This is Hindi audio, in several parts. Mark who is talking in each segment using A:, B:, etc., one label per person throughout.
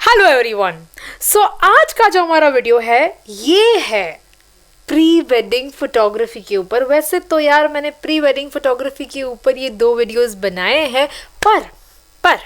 A: Hello everyone. सो आज का जो हमारा वीडियो है ये है प्री वेडिंग फोटोग्राफी के ऊपर। वैसे तो यार मैंने प्री वेडिंग फोटोग्राफी के ऊपर ये 2 वीडियोस बनाए हैं, पर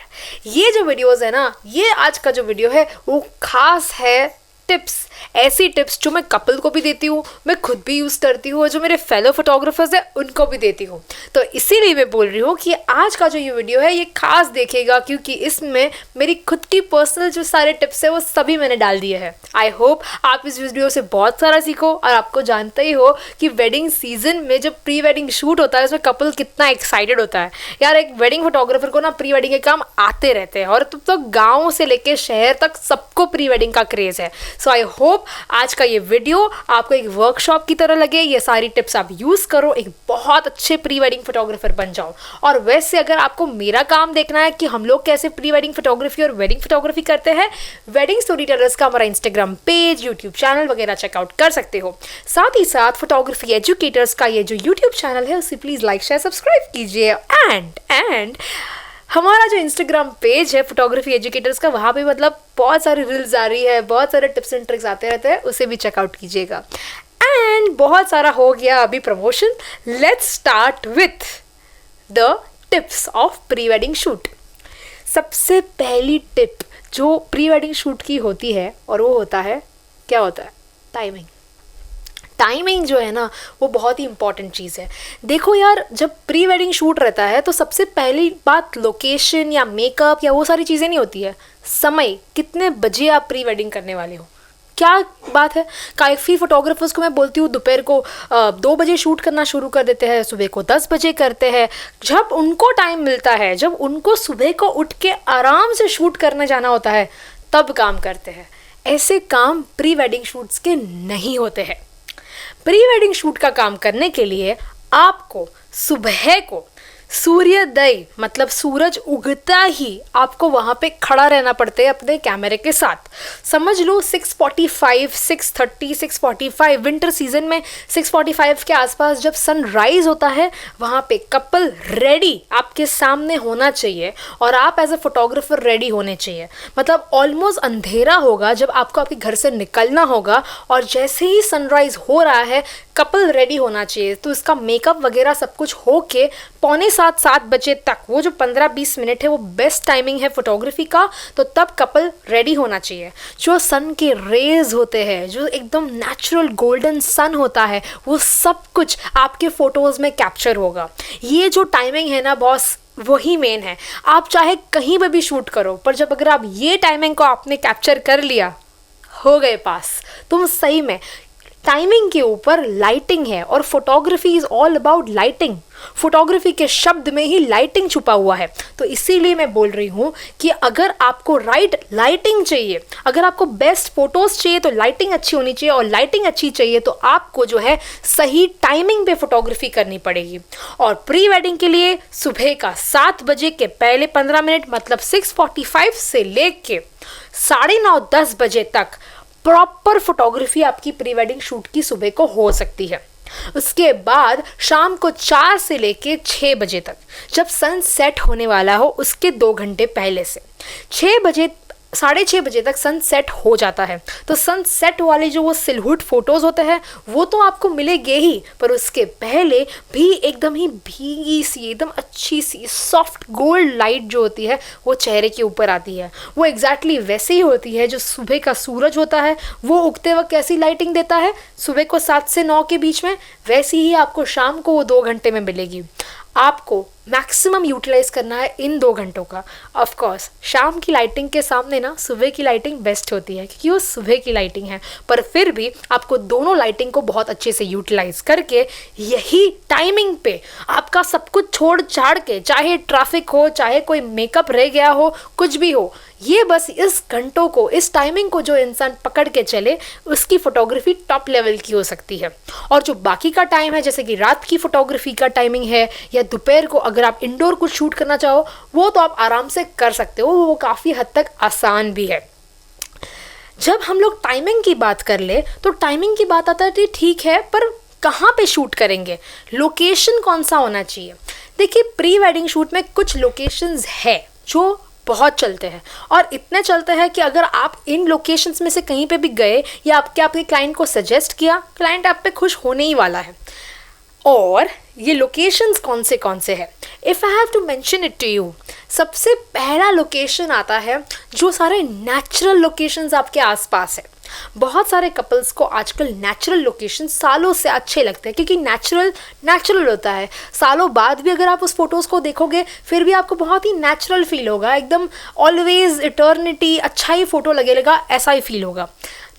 A: ये जो वीडियोस है ना, ये आज का जो वीडियो है वो खास है टिप्स, ऐसी टिप्स जो मैं कपल को भी देती हूँ, मैं खुद भी यूज़ करती हूँ और जो मेरे फेलो फोटोग्राफर्स हैं उनको भी देती हूँ। तो इसीलिए मैं बोल रही हूँ कि आज का जो ये वीडियो है ये खास देखेगा, क्योंकि इसमें मेरी खुद की पर्सनल जो सारे टिप्स है वो सभी मैंने डाल दिए हैं। आई होप आप इस वीडियो से बहुत सारा सीखो। और आपको जानते ही हो कि वेडिंग सीजन में जब प्री वेडिंग शूट होता है उसमें कपल कितना एक्साइटेड होता है। यार एक वेडिंग फोटोग्राफर को ना प्री वेडिंग के काम आते रहते हैं, और तो गाँव से लेकर शहर तक सबको प्री वेडिंग का क्रेज़ है। सो आई होप आज का ये वीडियो आपको एक वर्कशॉप की तरह लगे। ये सारी टिप्स आप यूज़ करो, एक बहुत अच्छे प्री वेडिंग फोटोग्राफर बन जाओ। और वैसे अगर आपको मेरा काम देखना है कि हम लोग कैसे प्री वेडिंग फोटोग्राफी और वेडिंग फोटोग्राफी करते हैं, वेडिंग स्टोरी टेलर्स का हमारा इंस्टाग्राम पेज, यूट्यूब चैनल वगैरह चेकआउट कर सकते हो। साथ ही साथ फोटोग्राफी एजुकेटर्स का ये जो यूट्यूब चैनल है उसे प्लीज़ लाइक शेयर सब्सक्राइब कीजिए। एंड हमारा जो इंस्टाग्राम पेज है फोटोग्राफी एजुकेटर्स का, वहाँ पे मतलब बहुत सारी रील्स आ रही है, बहुत सारे टिप्स एंड ट्रिक्स आते रहते हैं, उसे भी चेकआउट कीजिएगा। एंड बहुत सारा हो गया अभी promotion. Let's start with the tips of pre wedding shoot. सबसे पहली टिप जो प्री वेडिंग शूट की होती है और वो होता है, क्या होता है? टाइमिंग। टाइमिंग जो है ना वो बहुत ही इंपॉर्टेंट चीज़ है। देखो यार, जब प्री वेडिंग शूट रहता है तो सबसे पहली बात लोकेशन या मेकअप या वो सारी चीज़ें नहीं होती है, समय, कितने बजे आप प्री वेडिंग करने वाले हो, क्या बात है। काफ़ी फोटोग्राफर्स को मैं बोलती हूँ दोपहर को 2 बजे शूट करना शुरू कर देते हैं, सुबह को 10 बजे करते हैं। जब उनको टाइम मिलता है, जब उनको सुबह को उठ के आराम से शूट करने जाना होता है, तब काम करते हैं। ऐसे काम प्री वेडिंग शूट्स के नहीं होते हैं। प्री वेडिंग शूट का काम करने के लिए आपको सुबह को सूर्योदय मतलब सूरज उगता ही आपको वहाँ पे खड़ा रहना पड़ता है अपने कैमरे के साथ। समझ लो 6:45, 6:30, 6:45 विंटर सीजन में 6:45 के आसपास जब सनराइज होता है, वहाँ पे कपल रेडी आपके सामने होना चाहिए और आप एज अ फोटोग्राफर रेडी होने चाहिए। मतलब ऑलमोस्ट अंधेरा होगा जब आपको आपके घर से निकलना होगा, और जैसे ही सनराइज हो रहा है कपल रेडी होना चाहिए। तो इसका मेकअप वगैरह सब कुछ हो के 6:45-7 बजे तक, वो जो 15-20 मिनट है वो बेस्ट टाइमिंग है फोटोग्राफी का। तो तब कपल रेडी होना चाहिए। जो सन के रेज होते हैं, जो एकदम नेचुरल गोल्डन सन होता है, वो सब कुछ आपके फ़ोटोज़ में कैप्चर होगा। ये जो टाइमिंग है ना बॉस, वही मेन है। आप चाहे कहीं पर भी शूट करो, पर जब अगर आप ये टाइमिंग को आपने कैप्चर कर लिया, हो गए पास तुम सही में। टाइमिंग के ऊपर लाइटिंग है, और photography is all about lighting. Photography के शब्द में ही लाइटिंग छुपा हुआ है। तो इसीलिए मैं बोल रही हूँ कि अगर आपको राइट लाइटिंग चाहिए, अगर आपको बेस्ट फोटोज़ चाहिए तो लाइटिंग अच्छी होनी चाहिए, और लाइटिंग अच्छी चाहिए तो आपको जो है सही टाइमिंग पे फोटोग्राफी करनी पड़ेगी। और प्री वेडिंग के लिए सुबह का 7 बजे के पहले 15 मिनट मतलब 6:45 से लेके 9:30-10 बजे तक प्रॉपर फोटोग्राफी आपकी प्री वेडिंग शूट की सुबह को हो सकती है। उसके बाद शाम को 4 से लेके 6 बजे तक, जब सन सेट होने वाला हो उसके 2 घंटे पहले से 6 बजे 6:30 बजे तक सन सेट हो जाता है। तो सन सेट वाले जो वो सिलहुट फोटोज़ होते हैं वो तो आपको मिलेंगे ही, पर उसके पहले भी एकदम ही भीगी सी, एकदम अच्छी सी सॉफ्ट गोल्ड लाइट जो होती है वो चेहरे के ऊपर आती है। वो एग्जैक्टली वैसे ही होती है जो सुबह का सूरज होता है, वो उगते वक्त कैसी लाइटिंग देता है सुबह को 7 से 9 के बीच में, वैसी ही आपको शाम को वो 2 घंटे में मिलेगी। आपको मैक्सिमम यूटिलाइज करना है इन 2 घंटों का। ऑफ कोर्स शाम की लाइटिंग के सामने ना सुबह की लाइटिंग बेस्ट होती है, क्योंकि वो सुबह की लाइटिंग है, पर फिर भी आपको दोनों लाइटिंग को बहुत अच्छे से यूटिलाइज करके यही टाइमिंग पे आपका सब कुछ छोड़ छाड़ के, चाहे ट्रैफिक हो, चाहे कोई मेकअप रह गया हो, कुछ भी हो, ये बस इस घंटों को, इस टाइमिंग को जो इंसान पकड़ के चले, उसकी फोटोग्राफी टॉप लेवल की हो सकती है। और जो बाकी का टाइम है, जैसे कि रात की फोटोग्राफी का टाइमिंग है या दोपहर को अगर आप इंडोर कुछ शूट करना चाहो, वो तो आप आराम से कर सकते हो, वो काफ़ी हद तक आसान भी है। जब हम लोग टाइमिंग की बात कर ले तो टाइमिंग की बात आता है, ठीक है, पर कहाँ पे शूट करेंगे, लोकेशन कौन सा होना चाहिए। देखिए प्री वेडिंग शूट में कुछ लोकेशंस है जो बहुत चलते हैं, और इतने चलते हैं कि अगर आप इन लोकेशंस में से कहीं पे भी गए या आपके क्लाइंट को सजेस्ट किया, क्लाइंट आप पे खुश होने ही वाला है। और ये लोकेशंस कौन से हैं? If I have to mention it to you, सबसे पहला लोकेशन आता है जो सारे नेचुरल लोकेशंस आपके आसपास है। बहुत सारे कपल्स को आजकल नेचुरल लोकेशन सालों से अच्छे लगते हैं, क्योंकि नेचुरल होता है। सालों बाद भी अगर आप उस फोटोज़ को देखोगे फिर भी आपको बहुत ही नेचुरल फील होगा, एकदम ऑलवेज इटर्निटी अच्छा ही फ़ोटो लगेगा, ऐसा ही फील होगा।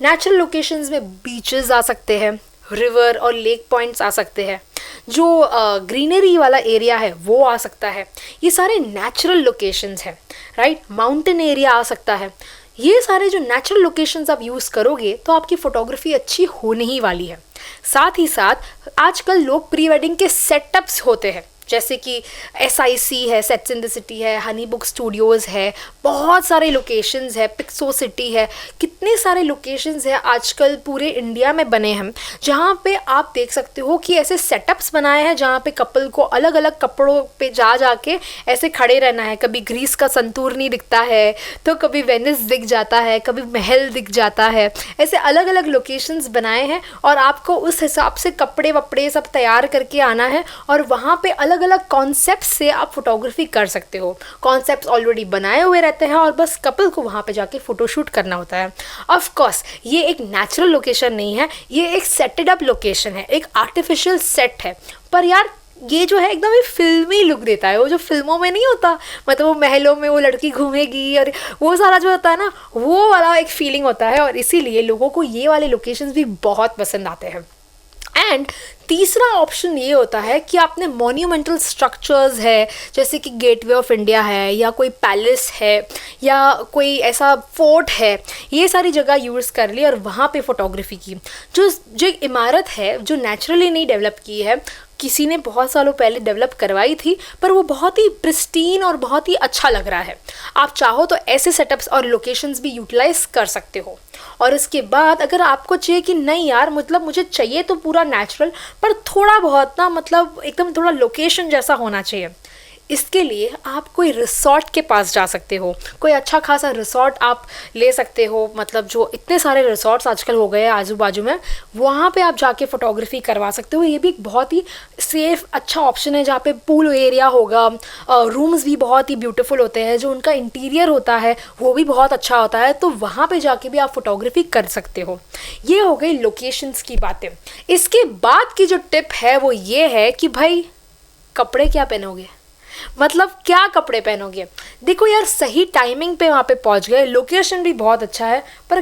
A: नेचुरल लोकेशंस में बीचेस आ सकते हैं, रिवर और लेक पॉइंट्स आ सकते हैं, जो ग्रीनरी वाला एरिया है वो आ सकता है। ये सारे नेचुरल लोकेशंस हैं, राइट। माउंटेन एरिया आ सकता है। ये सारे जो नेचुरल लोकेशंस आप यूज़ करोगे तो आपकी फ़ोटोग्राफी अच्छी होने ही वाली है। साथ ही साथ आजकल लोग प्री वेडिंग के सेटअप्स होते हैं, जैसे कि SIC है, सेट्स इन द सिटी है, हनी बुक स्टूडियोज़ है, बहुत सारे लोकेशंस है, पिक्सो सिटी है, कितने सारे लोकेशंस है आजकल पूरे इंडिया में बने हैं, जहाँ पे आप देख सकते हो कि ऐसे सेटअप्स बनाए हैं जहाँ पे कपल को अलग अलग कपड़ों पे जा के ऐसे खड़े रहना है। कभी ग्रीस का संतूरनी दिखता है, तो कभी वेनिस दिख जाता है, कभी महल दिख जाता है। ऐसे अलग अलग लोकेशंस बनाए हैं और आपको उस हिसाब से कपड़े वपड़े सब तैयार करके आना है, और वहाँ पे अलग अलग कॉन्सेप्ट से आप फोटोग्राफी कर सकते हो। कॉन्सेप्ट्स ऑलरेडी बनाए हुए रहते हैं और बस कपल को वहाँ पे जाके फ़ोटोशूट करना होता है। ऑफ कोर्स ये एक नेचुरल लोकेशन नहीं है, ये एक सेटेड अप लोकेशन है, एक आर्टिफिशियल सेट है। पर यार ये जो है एकदम ही फिल्मी लुक देता है, वो जो फिल्मों में नहीं होता, मतलब वो महलों में वो लड़की घूमेगी और वो सारा जो होता है ना, वो वाला एक फीलिंग होता है। और इसीलिए लोगों को ये वाले लोकेशंस भी बहुत पसंद आते हैं। एंड तीसरा ऑप्शन ये होता है कि आपने मॉन्यूमेंटल स्ट्रक्चर्स है, जैसे कि गेटवे ऑफ इंडिया है, या कोई पैलेस है, या कोई ऐसा फोर्ट है, ये सारी जगह यूज़ कर ली और वहाँ पे फोटोग्राफी की। जो इमारत है जो नेचुरली नहीं डेवलप की है, किसी ने बहुत सालों पहले डेवलप करवाई थी, पर वो बहुत ही प्रिस्टीन और बहुत ही अच्छा लग रहा है। आप चाहो तो ऐसे सेटअप्स और लोकेशंस भी यूटिलाइज कर सकते हो। और इसके बाद अगर आपको चाहिए कि नहीं यार, मतलब मुझे चाहिए तो पूरा नेचुरल, पर थोड़ा बहुत ना, मतलब एकदम थोड़ा लोकेशन जैसा होना चाहिए, इसके लिए आप कोई रिसॉर्ट के पास जा सकते हो। कोई अच्छा खासा रिसॉर्ट आप ले सकते हो, मतलब जो इतने सारे रिसॉर्ट्स आजकल हो गए हैं आजू बाजू में, वहाँ पे आप जाके फ़ोटोग्राफी करवा सकते हो। ये भी एक बहुत ही सेफ़ अच्छा ऑप्शन है, जहाँ पे पूल एरिया होगा, रूम्स भी बहुत ही ब्यूटीफुल होते हैं, जो उनका इंटीरियर होता है वो भी बहुत अच्छा होता है, तो वहाँ पे जाके भी आप फ़ोटोग्राफी कर सकते हो। ये हो गई लोकेशंस की बातें। इसके बाद की जो टिप है वो ये है कि भाई कपड़े क्या पहनोगे, मतलब क्या कपड़े पहनोगे। देखो यार, सही टाइमिंग पे वहाँ पे पहुँच गए, लोकेशन भी बहुत अच्छा है, पर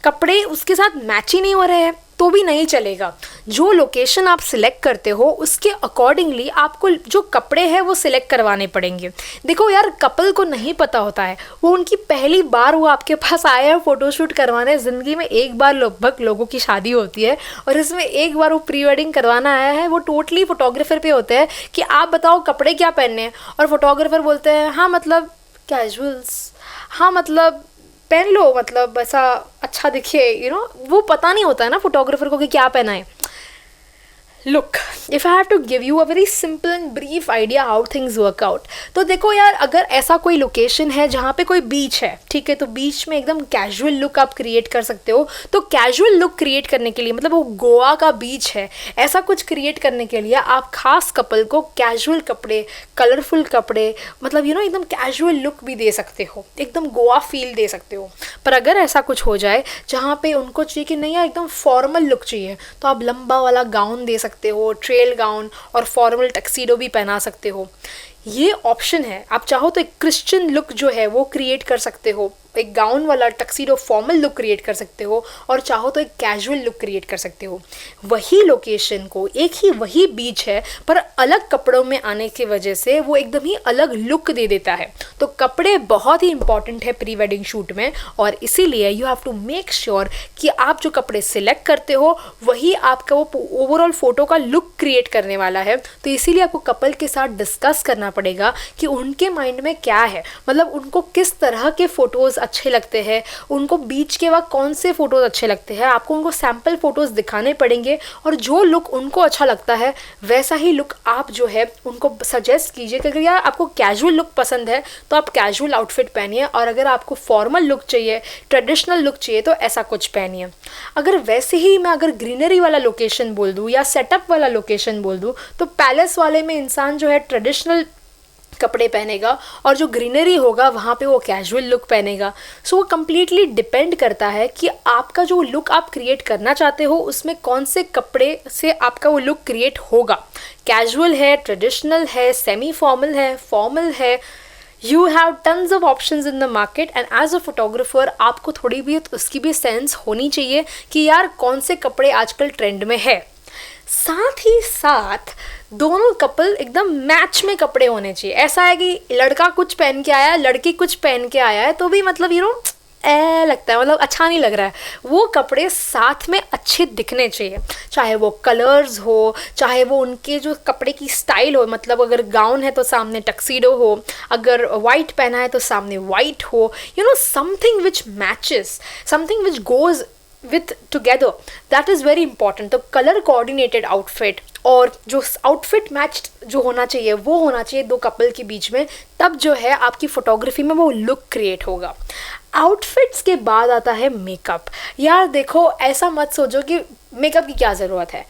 A: कपड़े उसके साथ मैच ही नहीं हो रहे हैं तो भी नहीं चलेगा। जो लोकेशन आप सिलेक्ट करते हो उसके अकॉर्डिंगली आपको जो कपड़े हैं वो सिलेक्ट करवाने पड़ेंगे। देखो यार, कपल को नहीं पता होता है, वो उनकी पहली बार वो आपके पास आए हैं फ़ोटोशूट करवाने। ज़िंदगी में एक बार लगभग लोगों की शादी होती है और इसमें एक बार वो प्री वेडिंग करवाना आया है। वो टोटली फ़ोटोग्राफर पे होते हैं कि आप बताओ कपड़े क्या पहनने हैं, और फोटोग्राफर बोलते हैं हाँ मतलब कैजुअल्स, हाँ मतलब पहन लो, मतलब ऐसा अच्छा दिखे, वो पता नहीं होता है ना फोटोग्राफर को कि क्या पहना है। Look, if I have to give you a very simple and brief idea how things work out, तो देखो यार, अगर ऐसा कोई लोकेशन है जहाँ पे कोई बीच है, ठीक है, तो बीच में एकदम कैजुअल लुक आप क्रिएट कर सकते हो। तो कैजुअल लुक क्रिएट करने के लिए, मतलब वो गोवा का बीच है, ऐसा कुछ क्रिएट करने के लिए आप खास कपल को कैजुअल कपड़े, कलरफुल कपड़े, मतलब एकदम कैजुअल लुक भी दे सकते हो, एकदम गोवा फील दे सकते हो। पर अगर ऐसा कुछ हो जाए जहाँ पे उनको चाहिए कि नहीं यार एकदम फॉर्मल लुक चाहिए, तो आप लंबा वाला गाउन दे सकते हो, ट्रेल गाउन, और फॉर्मल टक्सीडो भी पहना सकते हो। ये ऑप्शन है। आप चाहो तो एक क्रिश्चियन लुक जो है वो क्रिएट कर सकते हो, एक गाउन वाला टक्सीडो फॉर्मल लुक क्रिएट कर सकते हो, और चाहो तो एक कैजुअल लुक क्रिएट कर सकते हो। वही लोकेशन को, वही बीच है, पर अलग कपड़ों में आने की वजह से वो एकदम ही अलग लुक दे देता है। तो कपड़े बहुत ही इंपॉर्टेंट है प्री वेडिंग शूट में, और इसीलिए you have to make sure कि आप जो कपड़े सिलेक्ट करते हो वही आपका वो ओवरऑल फोटो का लुक क्रिएट करने वाला है। तो इसीलिए आपको कपल के साथ डिस्कस करना पड़ेगा कि उनके माइंड में क्या है, मतलब उनको किस तरह के फ़ोटोज़ अच्छे लगते हैं, उनको बीच के वक्त कौन से फ़ोटोज़ अच्छे लगते हैं, आपको उनको सैम्पल फ़ोटोज़ दिखाने पड़ेंगे और जो लुक उनको अच्छा लगता है वैसा ही लुक आप जो है उनको सजेस्ट कीजिए। कि अगर यार आपको कैजुअल लुक पसंद है तो आप कैजुअल आउटफिट पहनिए, और अगर आपको फॉर्मल लुक चाहिए, ट्रेडिशनल लुक चाहिए तो ऐसा कुछ पहनिए। अगर वैसे ही मैं अगर ग्रीनरी वाला लोकेशन बोल दूँ या सेटअप वाला लोकेशन बोल दूँ तो पैलेस वाले में इंसान जो है ट्रेडिशनल कपड़े पहनेगा और जो ग्रीनरी होगा वहाँ पे वो कैजुअल लुक पहनेगा। सो वो कम्प्लीटली डिपेंड करता है कि आपका जो लुक आप क्रिएट करना चाहते हो उसमें कौन से कपड़े से आपका वो लुक क्रिएट होगा। कैजुअल है, ट्रेडिशनल है, सेमी फॉर्मल है, फॉर्मल है, you have tons of options in the market. And as a photographer आपको थोड़ी भी उसकी भी सेंस होनी चाहिए कि यार कौन से कपड़े आजकल ट्रेंड में है। साथ ही साथ दोनों कपल एकदम मैच में कपड़े होने चाहिए। ऐसा है कि लड़का कुछ पहन के आया है, लड़की कुछ पहन के आया है तो भी मतलब लगता है, मतलब अच्छा नहीं लग रहा है। वो कपड़े साथ में अच्छे दिखने चाहिए, चाहे वो कलर्स हो, चाहे वो उनके जो कपड़े की स्टाइल हो। मतलब अगर गाउन है तो सामने टक्सीडो हो, अगर वाइट पहना है तो सामने वाइट हो, something which matches, something which goes with together, that is very important। तो कलर कोऑर्डिनेटेड आउटफिट और जो आउटफिट मैच्ड जो होना चाहिए वो होना चाहिए दो कपल के बीच में, तब जो है आपकी फोटोग्राफी में वो लुक क्रिएट होगा। आउटफिट्स के बाद आता है मेकअप। यार देखो, ऐसा मत सोचो कि मेकअप की क्या ज़रूरत है,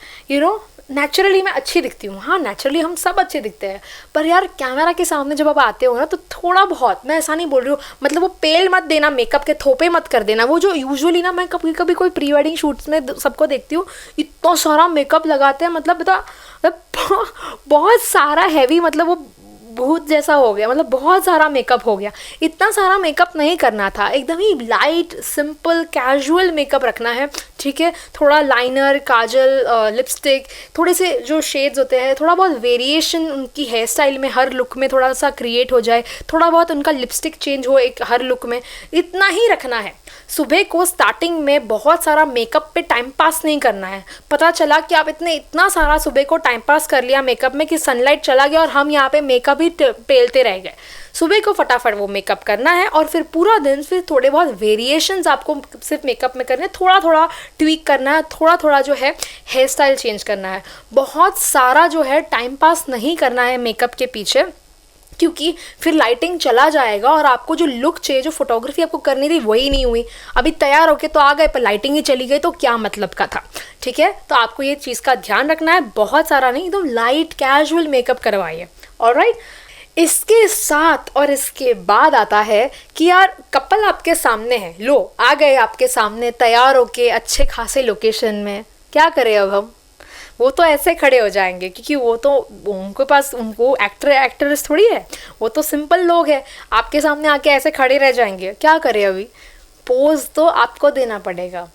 A: नेचुरली मैं अच्छी दिखती हूँ। हाँ, नेचुरली हम सब अच्छे दिखते हैं, पर यार कैमरा के सामने जब आप आते हो ना तो थोड़ा बहुत, मैं ऐसा नहीं बोल रही हूँ, मतलब वो पेल मत देना, मेकअप के थोपे मत कर देना। वो जो यूजुअली ना मैं कभी कभी कोई प्री वेडिंग शूट्स में सबको देखती हूँ, इतना सारा मेकअप लगाते हैं, मतलब बहुत सारा हैवी, मतलब वो भूत जैसा हो गया, मतलब बहुत सारा मेकअप हो गया। इतना सारा मेकअप नहीं करना था, एकदम ही लाइट सिंपल कैजुअल मेकअप रखना है, ठीक है। थोड़ा लाइनर, काजल, लिपस्टिक, थोड़े से जो शेड्स होते हैं, थोड़ा बहुत वेरिएशन उनकी हेयर स्टाइल में हर लुक में थोड़ा सा क्रिएट हो जाए, थोड़ा बहुत उनका लिपस्टिक चेंज हो एक हर लुक में, इतना ही रखना है। सुबह को स्टार्टिंग में बहुत सारा मेकअप पे टाइम पास नहीं करना है। पता चला कि आप इतना सारा सुबह को टाइम पास कर लिया मेकअप में कि सनलाइट चला गया और हम यहाँ पे मेकअप ही पेलते रह गए। सुबह को फटाफट वो मेकअप करना है और फिर पूरा दिन फिर थोड़े बहुत वेरिएशंस आपको सिर्फ मेकअप में करने हैं, थोड़ा थोड़ा ट्वीक करना है, थोड़ा थोड़ा जो है हेयर स्टाइल चेंज करना है। बहुत सारा जो है टाइम पास नहीं करना है मेकअप के पीछे, क्योंकि फिर लाइटिंग चला जाएगा और आपको जो लुक चाहिए, जो फोटोग्राफी आपको करनी थी वही नहीं हुई। अभी तैयार होके तो आ गए पर लाइटिंग ही चली गई तो क्या मतलब का था, ठीक है। तो आपको ये चीज़ का ध्यान रखना है, बहुत सारा नहीं, एकदम लाइट कैजुअल मेकअप करवाइए। ऑलराइट, इसके साथ और इसके बाद आता है कि यार कपल आपके सामने है, लो आ गए आपके सामने तैयार होके अच्छे खासे लोकेशन में, क्या करें अब हम? वो तो ऐसे खड़े हो जाएंगे क्योंकि वो तो उनके पास, उनको एक्ट्रेस थोड़ी है, वो तो सिंपल लोग हैं, आपके सामने आके ऐसे खड़े रह जाएंगे। क्या करें अभी? पोज तो आपको देना पड़ेगा।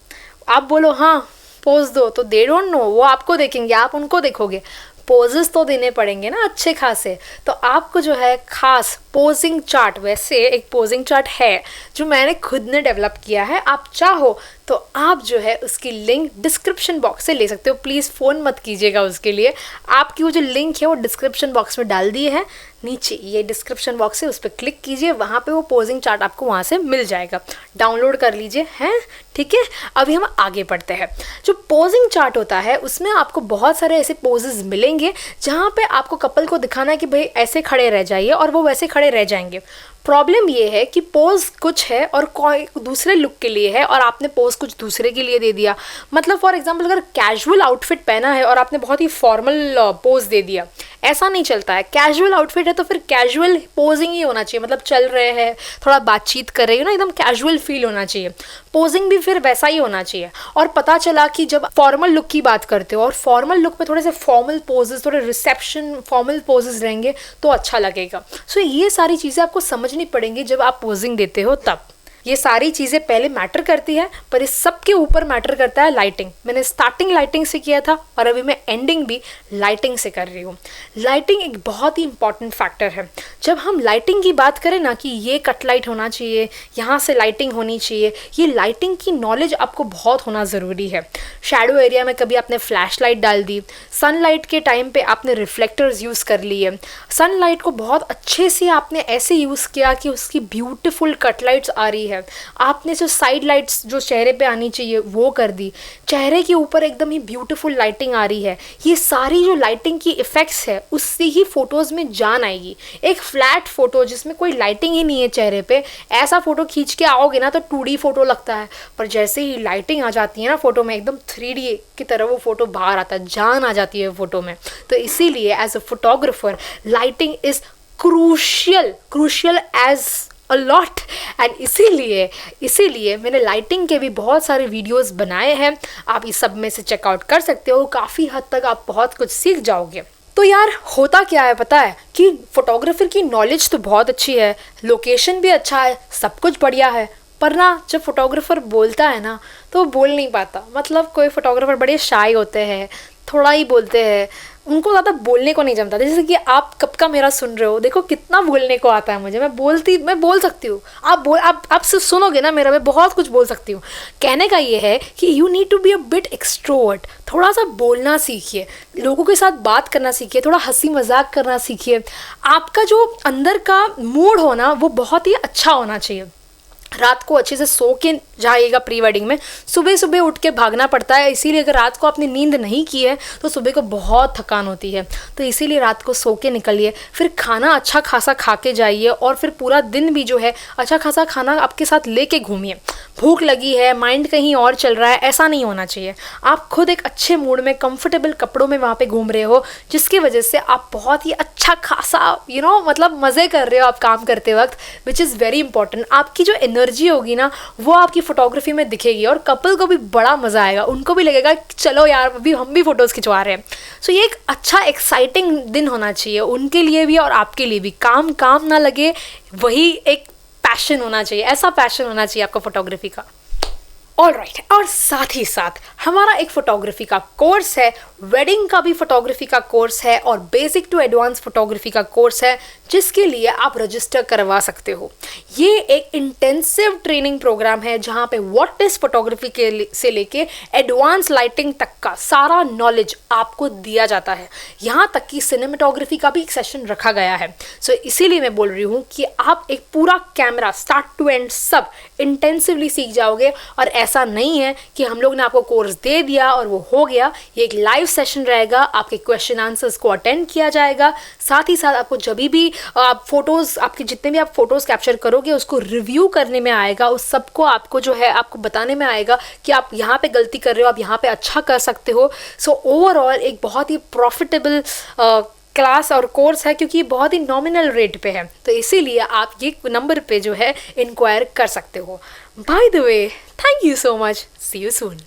A: आप बोलो हाँ पोज दो तो दे डोंट नो, वो आपको देखेंगे, आप उनको देखोगे। पोजेस तो देने पड़ेंगे ना अच्छे खासे। तो आपको जो है खास पोजिंग चार्ट, वैसे एक पोजिंग चार्ट है जो मैंने खुद ने डेवलप किया है, आप चाहो तो आप जो है उसकी लिंक डिस्क्रिप्शन बॉक्स से ले सकते हो। प्लीज़ फ़ोन मत कीजिएगा उसके लिए, आपकी वो जो लिंक है वो डिस्क्रिप्शन बॉक्स में डाल दी है नीचे, ये डिस्क्रिप्शन बॉक्स है, उस पर क्लिक कीजिए, वहाँ पे वो पोजिंग चार्ट आपको वहाँ से मिल जाएगा, डाउनलोड कर लीजिए, हैं, ठीक है। अभी हम आगे बढ़ते हैं। जो पोजिंग चार्ट होता है उसमें आपको बहुत सारे ऐसे पोजेज मिलेंगे जहाँ पे आपको कपल को दिखाना है कि भाई ऐसे खड़े रह जाइए, और वो वैसे खड़े रह जाएंगे। प्रॉब्लम ये है कि पोज कुछ है और कोई दूसरे लुक के लिए है और आपने पोज कुछ दूसरे के लिए दे दिया। मतलब फॉर एग्जांपल अगर कैजुअल आउटफिट पहना है और आपने बहुत ही फॉर्मल पोज दे दिया, ऐसा नहीं चलता है। कैजुअल आउटफिट है तो फिर कैजुअल पोजिंग ही होना चाहिए, मतलब चल रहे हैं, थोड़ा बातचीत कर रहे हो ना, एकदम कैजुअल फील होना चाहिए। पोजिंग भी फिर वैसा ही होना चाहिए। और पता चला कि जब फॉर्मल लुक की बात करते हो और फॉर्मल लुक में थोड़े से फॉर्मल पोजेस, थोड़े रिसेप्शन फॉर्मल पोजेस रहेंगे तो अच्छा लगेगा। सो ये सारी चीज़ें आपको समझनी पड़ेंगी जब आप पोजिंग देते हो तब। ये सारी चीज़ें पहले मैटर करती है, पर इस सब के ऊपर मैटर करता है लाइटिंग। मैंने स्टार्टिंग लाइटिंग से किया था और अभी मैं एंडिंग भी लाइटिंग से कर रही हूँ। लाइटिंग एक बहुत ही इंपॉर्टेंट फैक्टर है। जब हम लाइटिंग की बात करें ना कि ये कट लाइट होना चाहिए, यहाँ से लाइटिंग होनी चाहिए, ये लाइटिंग की नॉलेज आपको बहुत होना ज़रूरी है। शैडो एरिया में कभी आपने फ्लैश लाइट डाल दी, सनलाइट के टाइम पे आपने रिफ्लेक्टर्स यूज़ कर लिए, सनलाइट को बहुत अच्छे से आपने ऐसे यूज़ किया कि उसकी ब्यूटीफुल कट लाइट्स आ रही है, है, आपने जो साइड लाइट्स जो चेहरे पे आनी चाहिए वो कर दी, चेहरे के ऊपर एकदम ही ब्यूटीफुल लाइटिंग आ रही है, ये सारी जो लाइटिंग की इफ़ेक्ट्स है उससे ही फ़ोटोज़ में जान आएगी। एक फ्लैट फ़ोटो जिसमें कोई लाइटिंग ही नहीं है चेहरे पे, ऐसा फ़ोटो खींच के आओगे ना तो 2D फ़ोटो लगता है, पर जैसे ही लाइटिंग आ जाती है ना फ़ोटो में, एकदम 3D की तरह वो फ़ोटो बाहर आता है, जान आ जाती है फ़ोटो में। तो इसीलिए as a photographer lighting is crucial as a lot, and इसीलिए मैंने लाइटिंग के भी बहुत सारे वीडियोस बनाए हैं, आप इस सब में से चेकआउट कर सकते हो, काफ़ी हद तक आप बहुत कुछ सीख जाओगे। तो यार होता क्या है पता है कि फोटोग्राफर की नॉलेज तो बहुत अच्छी है, लोकेशन भी अच्छा है, सब कुछ बढ़िया है, पर ना जब फोटोग्राफर बोलता है ना तो वो बोल नहीं पाता। मतलब कोई फोटोग्राफर बड़े शाय होते हैं, थोड़ा ही बोलते हैं, उनको ज़्यादा बोलने को नहीं जमता। जैसे कि आप कब का मेरा सुन रहे हो, देखो कितना बोलने को आता है मुझे, मैं बोल सकती हूँ, आप सिर्फ सुनोगे ना मेरा, मैं बहुत कुछ बोल सकती हूँ। कहने का ये है कि you need to be a bit extrovert, थोड़ा सा बोलना सीखिए, लोगों के साथ बात करना सीखिए, थोड़ा हंसी मजाक करना सीखिए। आपका जो अंदर का मूड हो ना वो बहुत ही अच्छा होना चाहिए। रात को अच्छे से सो के जाइएगा प्री वेडिंग में, सुबह सुबह उठ के भागना पड़ता है, इसीलिए अगर रात को आपने नींद नहीं की है तो सुबह को बहुत थकान होती है, तो इसीलिए रात को सो के निकलिए, फिर खाना अच्छा खासा खा के जाइए, और फिर पूरा दिन भी जो है अच्छा खासा खाना आपके साथ लेके घूमिए। भूख लगी है, माइंड कहीं और चल रहा है, ऐसा नहीं होना चाहिए। आप खुद एक अच्छे मूड में कंफर्टेबल कपड़ों में वहाँ पे घूम रहे हो, जिसकी वजह से आप बहुत ही अच्छा खासा मतलब मज़े कर रहे हो आप काम करते वक्त, विच इज़ वेरी इंपॉर्टेंट। आपकी जो एनर्जी होगी ना वो आपकी फोटोग्राफी में दिखेगी, और कपल को भी बड़ा मज़ा आएगा, उनको भी लगेगा कि चलो यार अभी हम भी फ़ोटोज़ खिंचवा रहे हैं। सो ये एक अच्छा एक्साइटिंग दिन होना चाहिए उनके लिए भी और आपके लिए भी। काम ना लगे, वही एक पैशन होना चाहिए, ऐसा पैशन होना चाहिए आपका फोटोग्राफी का। ऑलराइट, और साथ ही साथ हमारा एक फोटोग्राफी का कोर्स है, वेडिंग का भी फोटोग्राफी का कोर्स है और बेसिक टू एडवांस फोटोग्राफी का कोर्स है, जिसके लिए आप रजिस्टर करवा सकते हो। ये एक इंटेंसिव ट्रेनिंग प्रोग्राम है जहाँ पे व्हाट इज फोटोग्राफी के से लेके एडवांस लाइटिंग तक का सारा नॉलेज आपको दिया जाता है। यहाँ तक कि सिनेमेटोग्राफी का भी एक सेशन रखा गया है। सो इसीलिए मैं बोल रही हूँ कि आप एक पूरा कैमरा स्टार्ट टू एंड सब इंटेंसिवली सीख जाओगे। और ऐसा नहीं है कि हम लोग ने आपको कोर्स दे दिया और वो हो गया। ये एक लाइव सेशन रहेगा, आपके क्वेश्चन आंसर्स को अटेंड किया जाएगा, साथ ही साथ आपको जब भी आप फोटोज़, आपके जितने भी आप फोटोज़ कैप्चर करोगे उसको रिव्यू करने में आएगा, उस सबको आपको जो है आपको बताने में आएगा कि आप यहाँ पे गलती कर रहे हो, आप यहाँ पे अच्छा कर सकते हो। सो ओवरऑल एक बहुत ही प्रॉफिटेबल क्लास और कोर्स है, क्योंकि ये बहुत ही नॉमिनल रेट पे है, तो इसीलिए आप ये नंबर पे जो है इंक्वायर कर सकते हो। By the way, thank you so much, see you soon.